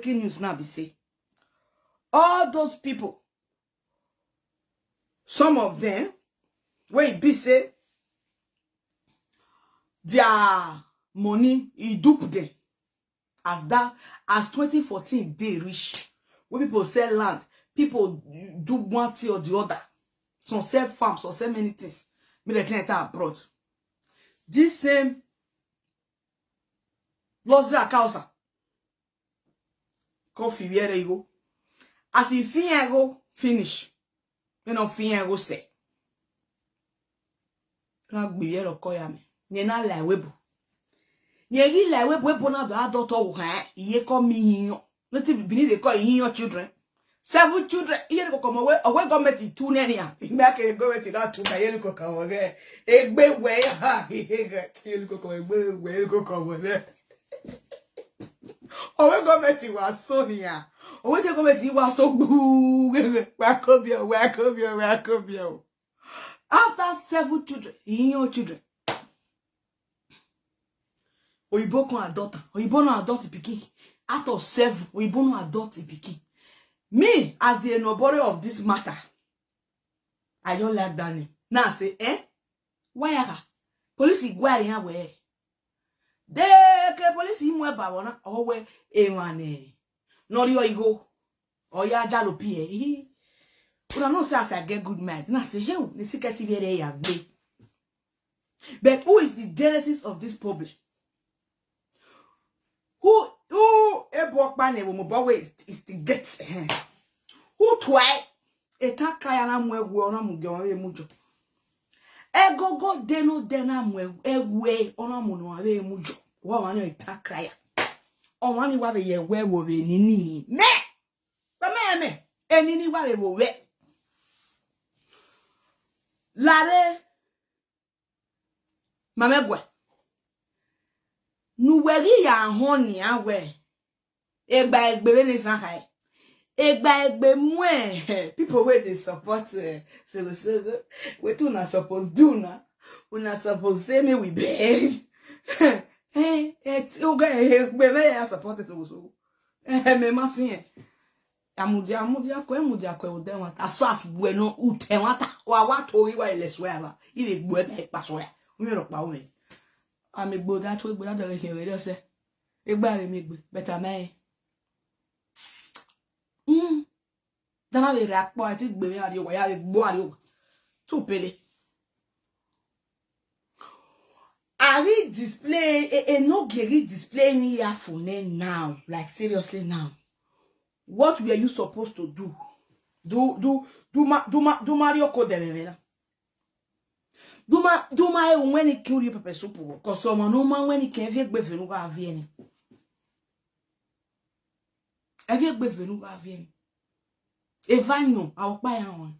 news now be say all those people, some of them, where it be say their money, he dupe them. As 2014 they reach, when people sell land, people do one thing or the other. Some sell farms, some sell many things. Me the client abroad. This same luxury causa. Coffee where you go. As if you go finish. You know, fin go say. Na gbe yero koya me. Nye na la webo. Nye ri la webo na do adult o han. Iye ko mi yin. Nothing be need they call your children. 7 children. Here go come away. Away government 2 nenia. Make a government that 2 by you go come away. Egbe way ha. You go come away. Go come away. Away government was so near. Away the government was so good. Welcome you. After 7 children, your children. Oyibo kon adopt. Oyibo no adopt pikin. Out of 7, we bono adult pikin. Me, as the nobody of this matter, I don't like that name. Now say, why are police guard here where? De ke police imwe babona owe ewane. No you go. Or ya jalopie. Una no say as I get good mind. Now say, hey, the ticket here ya gbe. But who is the genesis of this problem? Who ebokbane wo mo is the get who try eta kaya na mu egwu ona mu ge won emujo egogo denu dena mu egwe ona mu no are emujo wa wan eta kaya on wan mi wa be ye we wo be nini me enini wa le wo we lare mamegwe nu weri ya honi awe egba egbe ni san kai egba egbe mwe people wey dey support so we too na suppose do na una suppose say me we beg okay egbe me ya support so me ma sin amudia ko o de won aso afugbe no ute wata wa tori wa ile so ya ba ile gbo e pa so ya o mi ro pa o me ami gbo da to gbo da do ke re se egba re mi gbe better me dana we rakpo ati gbe mi ari o ya gbo ari o to pele ari display a no geri display ni here for now, like seriously now. What were you supposed to do? Do Mario Code Do my when it kill you pepper soup, because someone no man when he can get bevenuga avieni. Avec bevenuga avieni. Evanyo, I'll buy one.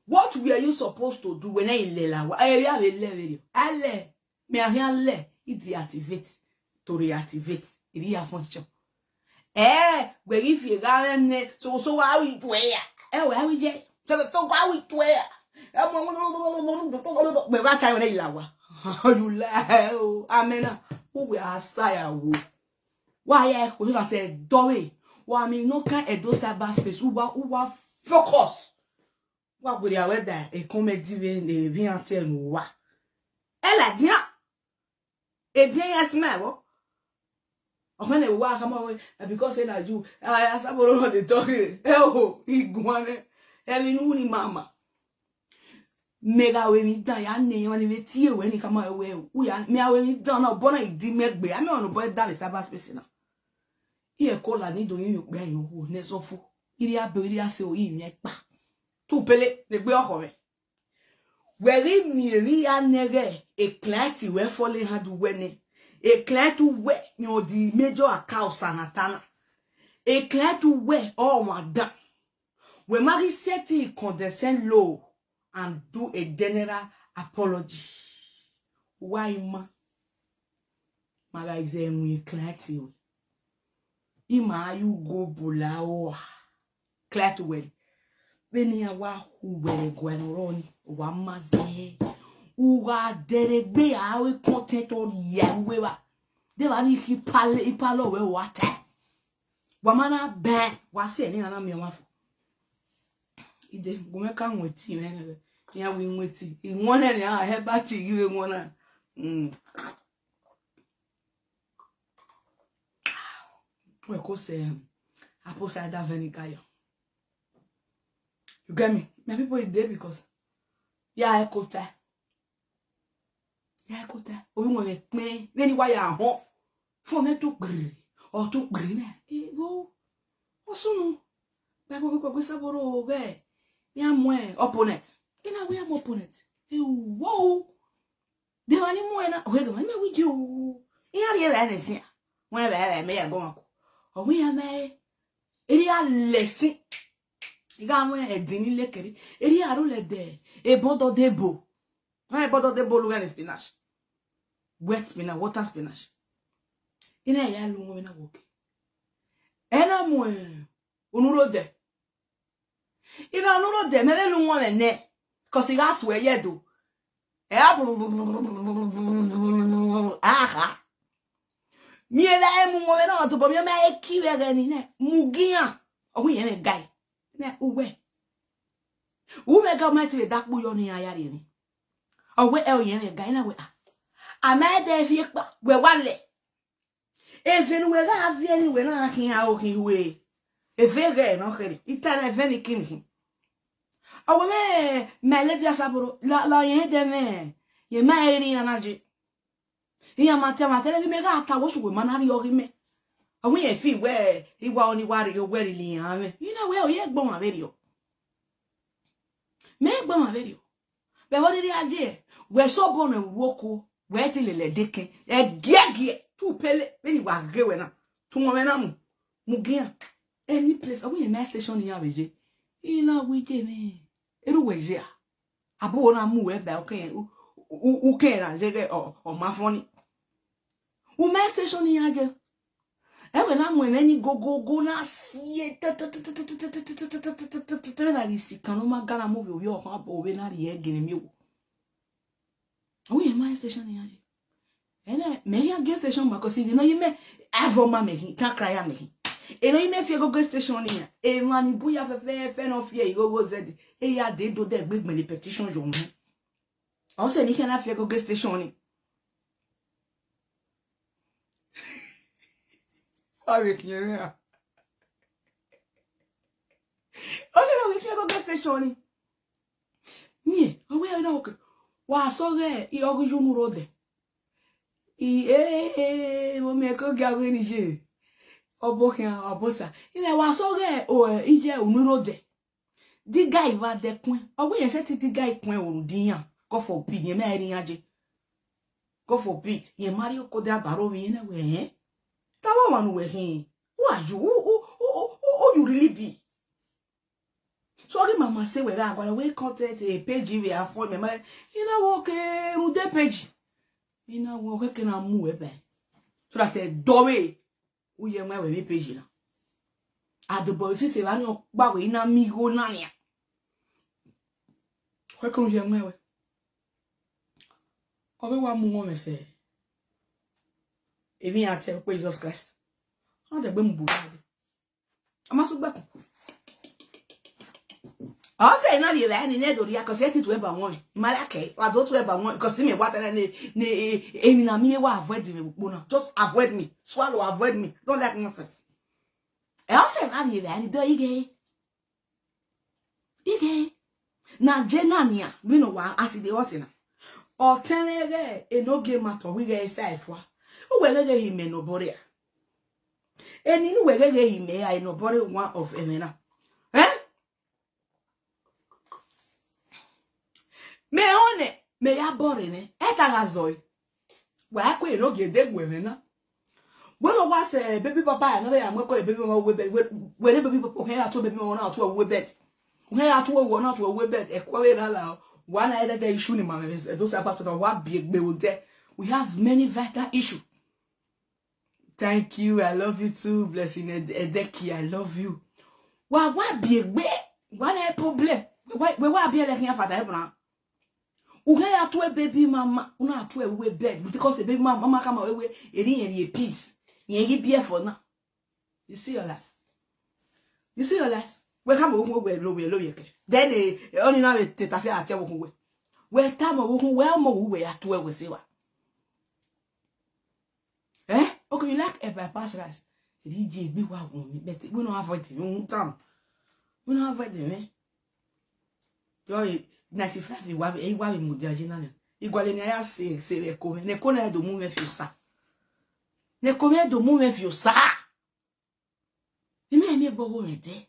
What were you supposed to do when I lela? I have a level. Ale, me a rien le, it deactivate to reactivate. It is a function. Where if you got so how we do it? Where we get? So how we do it? Me va cair en lawa. You lie. Amena. Who we are saya wo. Why we not say dowe. Wa me no can edo cyber space. Who focus. What would you weather a comedy vient tell me wa. Elle a dit et bien yasma. When they walk come away because say you Asaboro the talk. Iguane. Evinuni mama. Mega we mi dan ya ne won ni tie we ni kama we u ya me awe mi dan na bona idi megbe ami onu boy dan le cyber space na e ko la ni do yin pe ayin wo ne so fo iri abe iri ase o yin mi pa tu pele le gbe oko me we ri mi ri ya nere e client we follow had we ne e client we ni o di major account sanatana e client we o wa dan we mari set condescend low and do a general apology. Why ma? Magaze mwe clarity we. Ima you go bula o clarity we. Beni ya wa uwele gwenroni wa maze. Uwa deregbe awe content or ya wewa. De vani ki ipalo we wate. Wamana ben. Wase ni ana mi wafo. Ide gumeka nweti me. Ya wi nweti. Inwona ni a hebati giwe nwona. We ko say apple cider vinegar. You get me? My people is there because ya ekota. Ya ekota. Obi mo le pin. Neni wa ya ho. Fo me to gri. O to gri na. Wo. Osunu. Ba ko Asaboro ge. Ya mwe opponent. Ina we am opponent. Wo. De mani mo na. We go na we jo. Ina ri la na sia. Mo ba me ya go. O we ya me. Iri a lesi. Iga mo edini lekere. Iri a ro le de. E bodo debo. E bodo debo lu en spinach. Wet spinach, water spinach. Ina ya lu mo na woke. Ena mo onuro de. Ina onuro de me le lu mo ne. Cause iga swe yedo. E abu. Aha. Miela e mu mo na to bo mi ma e kiwe ga ni ne. Mugian. O yen e guy. Ne uwe. Uwe ga ma ti da po yo ni aya re ni. O we e yen e guy na we ah. Ama de fi pa we wale. Even we ga avie ni we na akin a o kin we. E ve ga no kere. Ita na ve ni kin. O we me le dia Asaboro la yen de me. Ye ma eri na ji. Iya mate le me ga ta wo su we manari o me. O we e fi we iwa oni wari yo we ri yan me. You know we o ye gbon averi o. Me gbon averi o. Be wo ri aje. We so bon e woko. We ti le deken. E giagie. Tu pele. Be ni wa ge we na. Tu mo me na mu. Mugia. Any place. O we e station ya beje. Ina we je me. Eru we je a. Abo na mu we ba o ken. U ken na je o ma foni. U me station ya je. E we na mu e ni go na sie. Na li si kan o ma gana mu we o ha bo we na ri e gini mi wo. O ye my station ya je. Ene me ya gas station ma ko si no yime avo ma me kan cry am me. E no yime fi go gas station ni ya. E ma ni bu ya fe no fi e go zed. E ya de do de gbegbe le petition jo mi. O se ni kan na fi go gas station ni. Avec rien. O se no fi go gas station ni. Mi, o we na o ke. Wa so ge I ogu ju mu rode. Mo me ko ga we ni je. Obokan obota. Ine wa so ge o ije onurode. Di guy va de kun. O we yen se ti di guy kun orudiyan. Go for bid yen me ri aje. Go for bid. Yen Mario ko da baro we na we eh. Ta wa manu we hin. Who are you? Who you really be? So the mama say we ga agwala we content a page we afford me. You know okay, mu de page. You know we can mu ebe. So that dowe u ye ma we page na. Adobo si se ba ni gba we na mi go na nia. We kan ye ma we. Obe wa mu mo me say. Even at Jesus Christ. How de gbe mu bu. Amaso gba. I say na li la ni ne do ria cause it to eba won. Malake, wa do to eba won cause me what na emi na mi e wa avoid me gbona. Just avoid me. Swallow avoid me. Don't like nonsense. I say na li la ni do ige. Ige. Na jenania, we no wa as dey hot na. O tenere e no game matter we get say for. O we le him no bore. Eni no we le him e no bore one of emena. Me one me ya bore ne eta gazoi wa ko e no gede gwe na bueno wa se baby papa na ya mo ko baby mama we baby papa he ato baby mama na ato we bet he ato we na ato we bet e kwa we na la one either the issue ni mama those about to wa bi egbe o de we have many vital issue. Thank you, I love you too, blessing Edeki, I love you. Wa bi egbe one problem we wa bi ele kan fata e bra. Uhe ya to a baby mama, una to a way bed because the baby mama come away a peace. Ye be for now. You see your life. You see your life. We come over low. Then only now it affair at your way. Where time of well more way at where we see what. Eh? Okay, you like a bypass rice. It be what we bet we don't have it in time. We don't have it, eh? You're 95 you have a while in Mujajina. You got in a say, ne kona do move if you sa. Ne come do move if you sa. You may be born it, eh?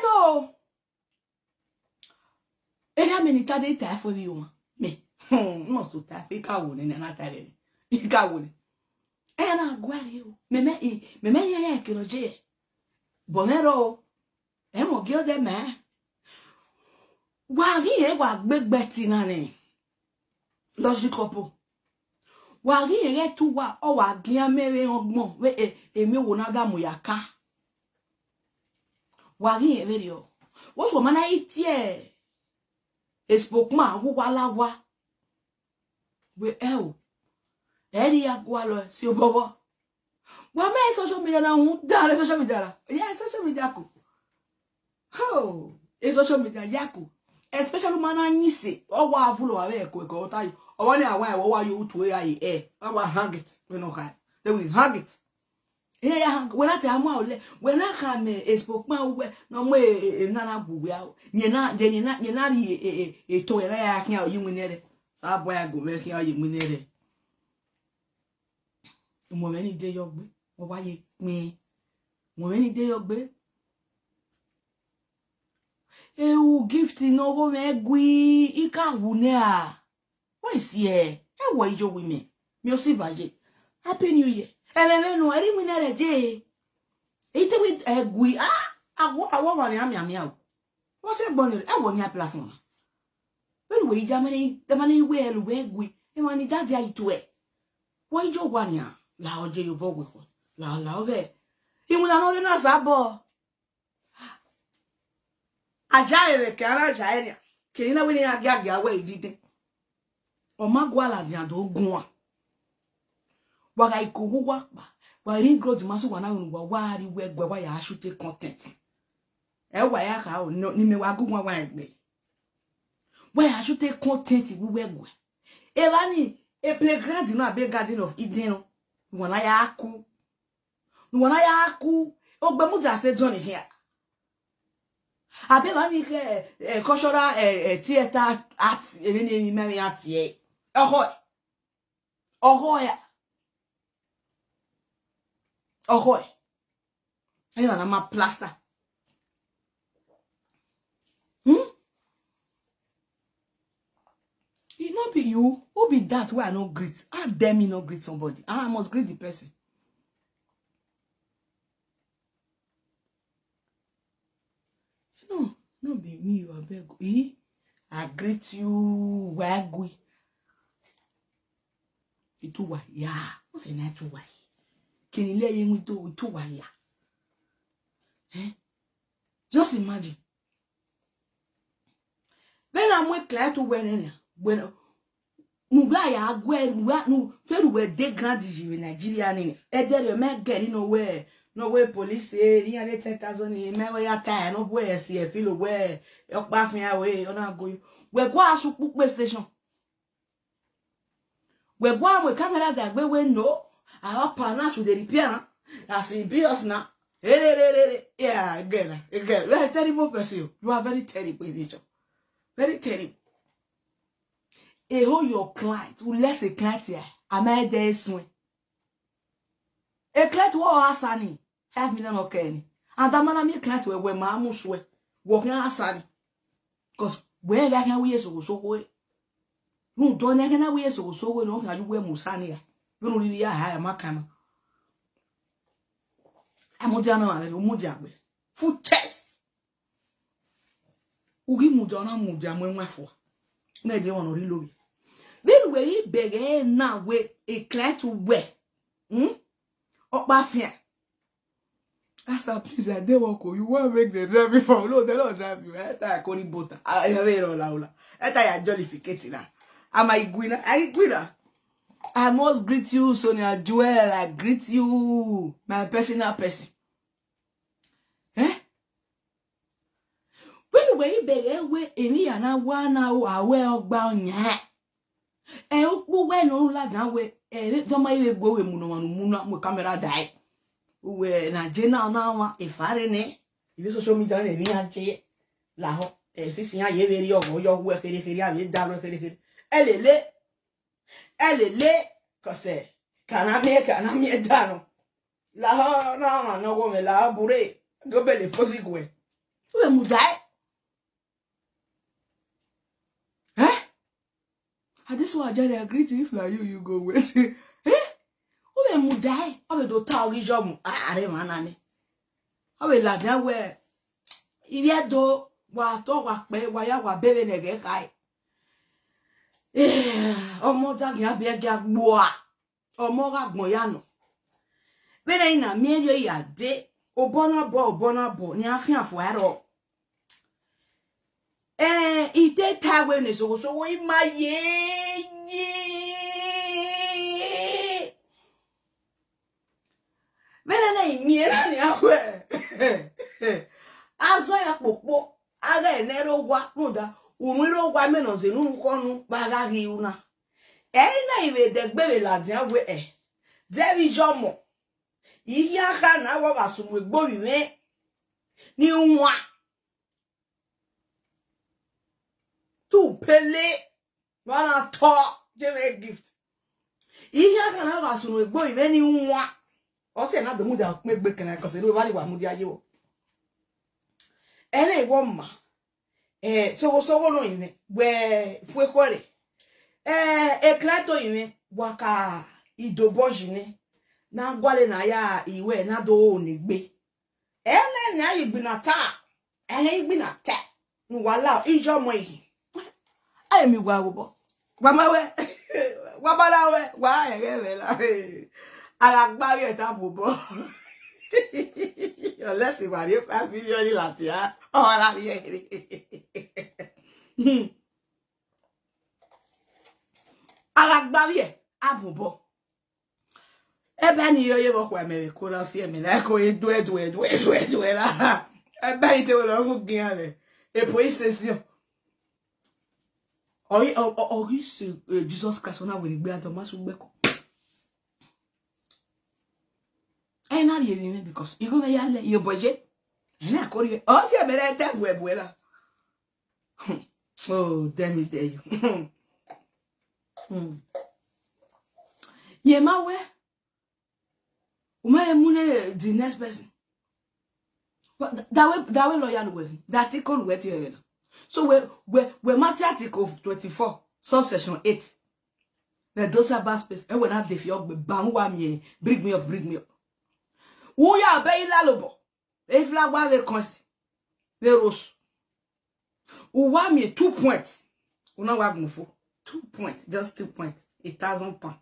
No. Era menita de ta for you. Me. No so ta fi ka wo ne na ta le. Ika wo ne. Na agware you. Me ya kiroje. Bonero. E mo gyo de me. Wa ri e wa gbegbe ti na ni. Logikopo. Wa ri e tu wa o wa gian mere ogbon we emi wo na ga mo yaka. Wa ri e very o. Wo so mana itie. Espokma wala we eri agwalo si obobo wa me social media na hu da social media yeah social media ko social media yako especially mana nyise o wa avulo wa we ko tayo o woni awa wo wa you to ai awa hang it we no hang they will hang it hang when I tell ma ole when I can espokma we no mo nana buwe awo nyena ri to era ya kan o yimu nere sa boy go me kan o yimu nere mo me ni de yogbe o wa ye pin mo me ni de yogbe u gift no go me gui ika wu ne a what is here e wo ijo wi me mi o si baje happy new year me no eri mu nere je ite wi gui awo wa ni ami o wọ́n ṣe gbọ́n ní ẹ̀wọ̀n ní platform pẹ̀lú ìwé ìjámẹ́ni tẹ́mání ìwé ẹlùwẹ́ ẹgbẹ́ ìwọ̀n ni dáadé àìtó ẹ̀ wọ́n ìjọ wà ní à láọjẹ́ yóò bọ́ wẹ̀kọ́ láọ̀láọ̀rẹ́ ìwọ̀n náà lórí náà sábọ̀ ajá ẹ̀rẹ̀ kẹ́ ara ajá ẹ̀rẹ̀ kìí náà wí ní agagà awẹ́ ìdídẹ́ ọmọ gwàlà àdì àdó ogun wa wàrà ìkòwò wà pa wàrà ìgbọ́dì máa sọ wà náà wà rí wẹ́gbẹ́ wà yà á ṣúté content ewa ya ka o ni me wa gugun wa egbe we a should take content we wegwe e ba ni e playground no abe garden of eden no wona ya aku o gbe mu ja se zone here abe ba ni ke cultural theater art ni me art ye oho ya ina na ma plaster it not be you. Who be that where I no greet? How dare me not greet somebody? I must greet the person. No be me, you are beg. I greet you. Where go? Itu wa ya. What's a night wa? Can you let him do itu wa ya? Just imagine. When I'm with Claire to when ya agwe nu peru we de grand in Nigeria ni e dey me get no way police ni ya 10,000 ni me we ya tie no boy see e feel we e pa fin awe ona go we go asu pupe station we go am we camera that we no I hope na to the repair as in be us now yeah again you are a terrible person you are very terrible in nature very terrible. Hold your client who lets a client here. I made this swing. A client who has 5 million okay. And that man me client where my mouth swear walking outside. Because where I can we so way. No, don't I can we so way no can you wear musania. You know really high my camera. I'm Mujana and Mujabe. Full chest. Ugi Mujana Mujam my for. Maybe one or reload. Then we beg now we a clear to wear. Opa fear. Asa, please, I don't walk. You want to make the drive before? No, they don't drive you. I call it butter. I never hear all. I jollificating. Am I Guina? I must greet you, Sonia Joel. I greet you, my personal person. Eh? When you be we any ana wana awe ogba nya. Ukwu we no la dan we don't my go we muno camera die. We na jena na wa ifare ne. If social media na ni anche la ho sisi ya ye veri ogo yo we kere abi da lo kere. Elele kose kana me dano. La ho na go me la bure go bele fosigwe. We mu die. This one I agree to if like you go with. Who will die? I will do tell you job. I man. I will let them wear. If you do what talk why you are baby nege kai. Omo tag ya be ga boa. Omo ga gboyano. When I na me ya de obona bo ni afia fo ero. Ite tawe ne so we ma ye. Mena miera ni awe. Azo ya popo aga enero gwa muda unwiro gwa meno zenu nkonu baga hi una. Na iwe degbere la dia we Zevi jomo. Iyi aka na wo basunwe gbo wiwe ni unwa. Tu pele wana to jeme gift. Ihe aka na basunwe gbo wiwe ni unwa. Ose na domu da megbe kan cause no bali wa mu dia ye wo. Ene wo ma. So no ime we fue kore. Eklato ime waka idobojine na gwale na ya iwe na do onigbe. Ene na igbina ta. Igbina ta. Nwala ijo mo yi. Aye mi wa wo. Mama we. Wa bala we. Wa ere la. Alagbari eta bobo. Yo let's see what you 5 million latia. Oh la vie. Alagbari abobo. Ebe ni yo ye bo kwa me ko la si me na ko edu la. Ebe ite wo lo mu gin ale. E po session. Jesus Christ ona we gbe ato masu gbe ko. Not even because you go yale your budget. And I call you. Oh, see, I better tell Webuela. Oh, damn it, there you. Ye ma we. Uma emune the next person. That way loyal with that article with you. So we Matthew article 24, section 8. The dosa bas space. And when I have the field, bang me, bring me up. Who ya be ilalobo? If la wa ve consti. Ve ros. Who wa me 2 points. Una wa gmufo. 2 points. Just 2 points. 1,000 pounds.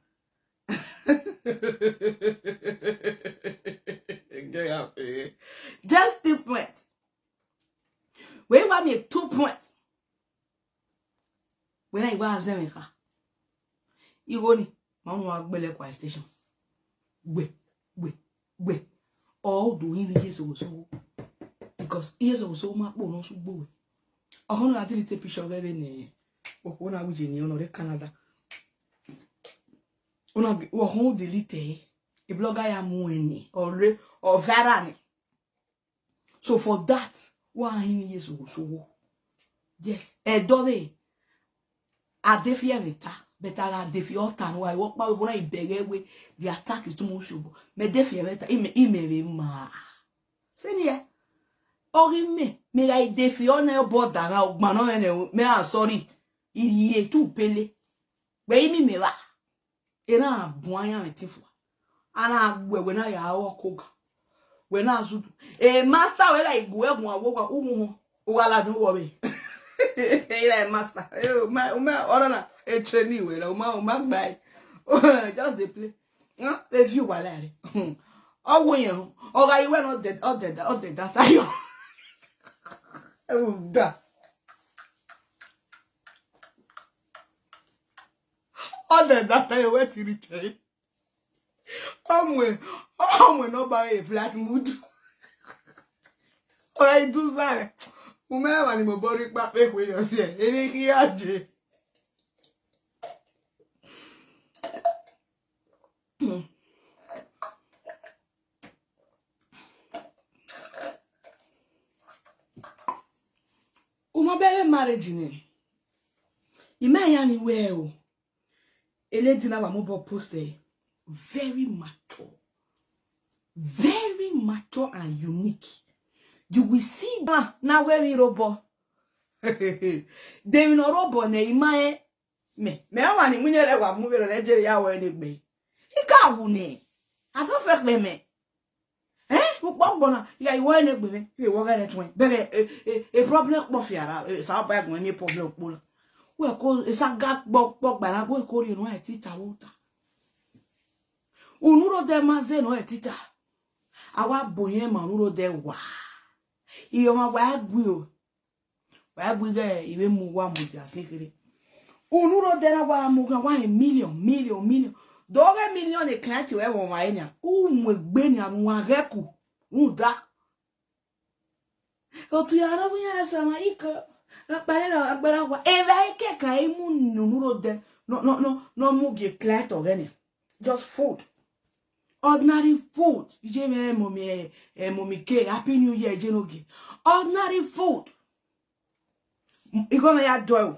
Just 2 points. We wa me 2 points. When I was Zemeka. You go ni. Mama wa gbele kwa station. We. All doing years also because years also ma po no sugbo we ohun na dili take picture gele ni opo na wuje ni ono re Canada ona ohun delete e blogger ya mu eni or viral. So for that why years also yes dove a defia meta better la defia otan why work pa we bona ibere we the attack is too much me defia meta ime ma senia ori me la defia na border na ogba no me sorry iye tu pele we imi me wa era buanya metifu ana gwe na ya okoga we na azudu master we like gwe gun awoga uhu wala do wo be like master orana a trainee we la uma gbai just dey play if you wala re Oh, when or I went all the data. You oh, that. All the data you went to return. When nobody a flat mood. Or I do that. Umema ni mobori pa pe kwe yo se. Ene ki aje. Umabele marriage ni. Ime ya ni we o. Ele dina wa mo bo post very mature. Very mature and unique. You will see na very robo. They no robo ne imae me wa ni munyere wa mu be Nigeria ya wa ni gbe. Ika wu ne. I don't feel me. Bona ya iwo ni gbe me. E wo gere twen. Be e problem po fiara. Sa ba gun ni problem po. We ko isaga gbogbo gbara we ko ri nu e tita wuta. Unuro de maze no e tita. Awa boyen ma unuro de wa. Iyo ma wa gbu o. Wa gbu ge iwe mu wa mu ja sikiri. Unuro de na wa mu ga 1 million. Doge million e client we won wa enya. Mu egbe ni anu areku. Nda. O tu ya na bu ya sa ma iko. Agbara wa eve ke kan imu unuro de no mu ge client ogene. Just food. Ordinary food. You me mommy ke happy new year jenogi. Ordinary food. Igona ya do.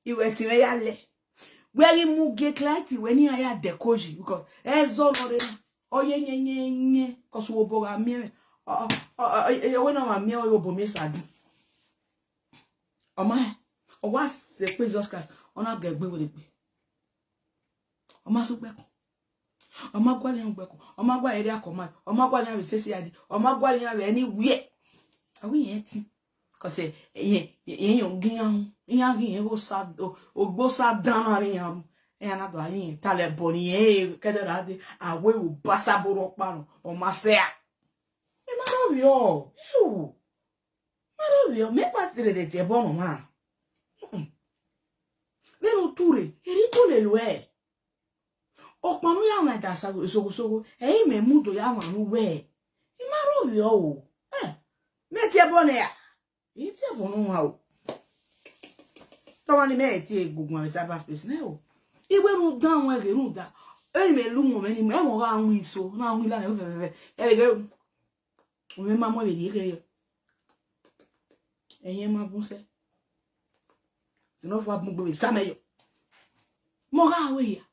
Iwe ti me ya le. Where you mu get client when you ya decoji because ezo no re. Oye nye cause wo boga mi. We no ma mi o bo mi sadu. O ma o was the Jesus Christ. Ona gegbe we gbe. O ma so gbe. Omagwale ngbeko omagwa area command omagwale ya sesi adi omagwale ya anywhere awi yen ti cause yen yogian yan yen go sa ogbo sa dan ri yan na do yin tale boni yen kedera de awe o Asaboro paro o ma se a me ma ro yo you ma ro yo me patire de te bon ma me no toure eri to le loe Okpanu ya na da sogo me mudo ya wanu we imaro yo o me tie bone ya tie bonu wa o to wani me tie gugun Asaba space na o iwe ru dan wa ge ru da me lu mo me ni me mo ga anwu iso na anwu ila e ge o me ma mo le di ge eyin ma bun se sino fa bun gbe sameyo mo ga we ya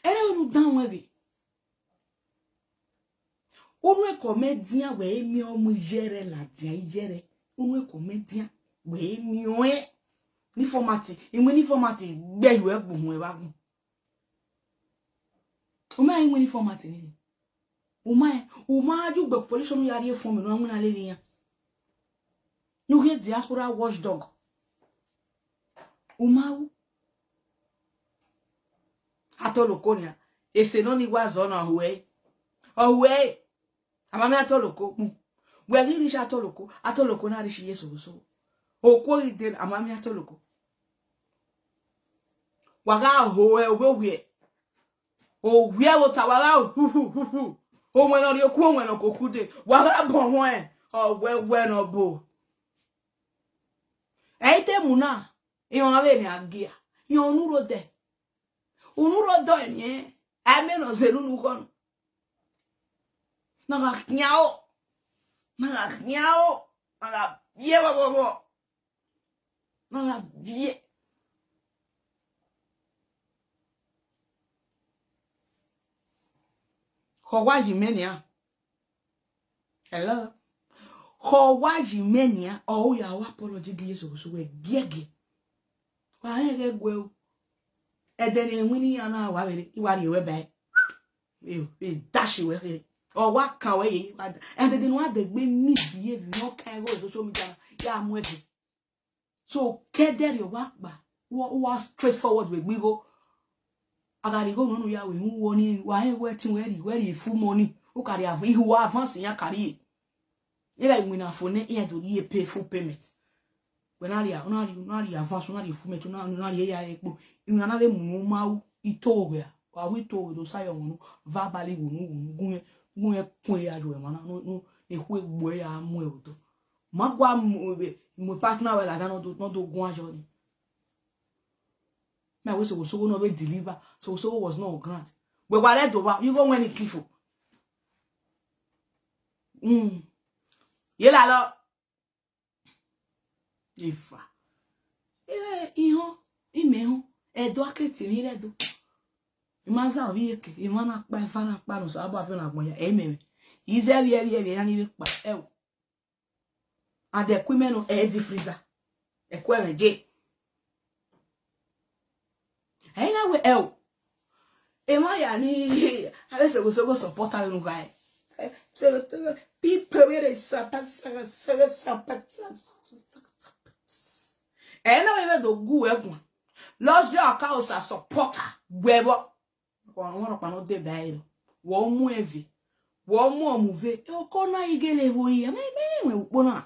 Ere unu dan wewe. Unu e comédien we mi o mu jere la dia jere. Unu e comédien we mi o e ni formati. Inwe ni formati gbe iwe gbun e wa gun. O ma inwe ni formati ni. O ma ju gbe population ya ri form no anwuna lele yan. Nu he diaspora watchdog. O ma atoloko ni ese no ni wazo na huwe amami atoloko mu we ri sha atoloko na ri shi yeso so okwo ide amami atoloko waga howe owe o wi awo tawara hu o mo no ri oku o mo no kokude waga bon won o we no bo eite muna iwon ave ni agia yon nuro de Unuro do enye ame no zelu nukon naga nyao naga vie babo naga vie Howaji menia hello Howaji menia oh ya wa apology gi yeso so we giege wa he gwe Eden enwini ya na wa were iwari we be e dash we here o wa kan we yi and the no adegbe ni behave no kan go social media ya mu e so kedere wa pa wa straightforward we gbigo agari go no ya we hu woni wa he wetin where full money o carry have ihu advance ya carry ira imina phone e do ye pay full payment when ari advance na full payment na ya epo inu na le mu ma ito ya wa we to do sayo no verbally gun kun ya do e mana no ehu egbo ya mu e oto magwa mo partner well ada no do gun ajo ni me we so no be deliver so was not grant we were do you go when it kifo ye la lo ifa iho imeho edo aketi ni redo imaza obi eke imana pa fana pa no so abo afi na gbon ya ememe ize bi ya ni pa e ade kwime no e di freezer e kwa meje na we ema ya ni ale se go support her no guy people where is support na we do gu egun lost your account as supporter gwebo won pa no de bai wo mu evi wo mu omuve e ko na igele wo yi me we upo na